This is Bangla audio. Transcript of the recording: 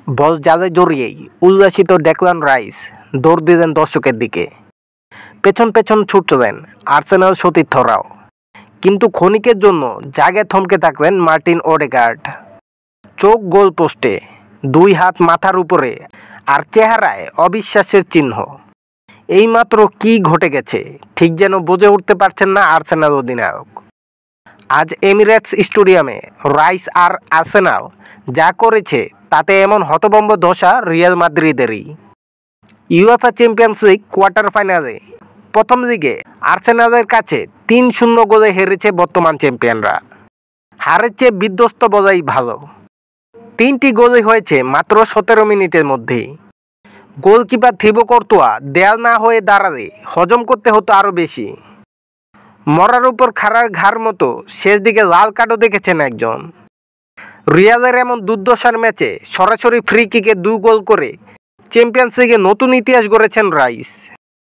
বল যাদের জড়িয়েই উল্লাসিত ডেকলান রাইস দৌড় দিলেন দর্শকের দিকে। পেছন পেছন ছুটলেন আর্সেনাল সতীর্থরাও, কিন্তু ক্ষণিকের জন্য জায়গায় থমকে থাকলেন মার্টিন ওডেগার্ড। চোখ গোল পোস্টে, দুই হাত মাথার উপরে, আর চেহারায় অবিশ্বাসের চিহ্ন। এইমাত্র কি ঘটে গেছে ঠিক যেন বুঝে উঠতে পারছেন না আর্সেনাল অধিনায়ক। আজ এমিরেটস স্টেডিয়ামে রাইস আর আর্সেনাল যা করেছে তাতে এমন হতভম্ব দশা রিয়াল মাদ্রিদেরই। ইউএফা চ্যাম্পিয়ন্স লিগ কোয়ার্টার ফাইনালে প্রথম দিকে আর্সেনালের কাছে ৩-০ গোলে হেরেছে বর্তমান চ্যাম্পিয়নরা। হারের চেয়ে বিধ্বস্ত বলাই ভালো। ৩টি গোলই হয়েছে মাত্র ১৭ মিনিটের মধ্যেই। গোলকিপার থিবো কর্তোয়া দেয়াল না হয়ে দাঁড়ালে হজম করতে হতো আরও বেশি। মরার উপর খাড়ার ঘাড় মতো শেষ দিকে লাল কার্ডও দেখেছেন একজন। রিয়ালের এমন দুর্দশার ম্যাচে সরাসরি ফ্রি কিকে ২ গোল করে চ্যাম্পিয়ন্স লিগে নতুন ইতিহাস গড়েছেন রাইস।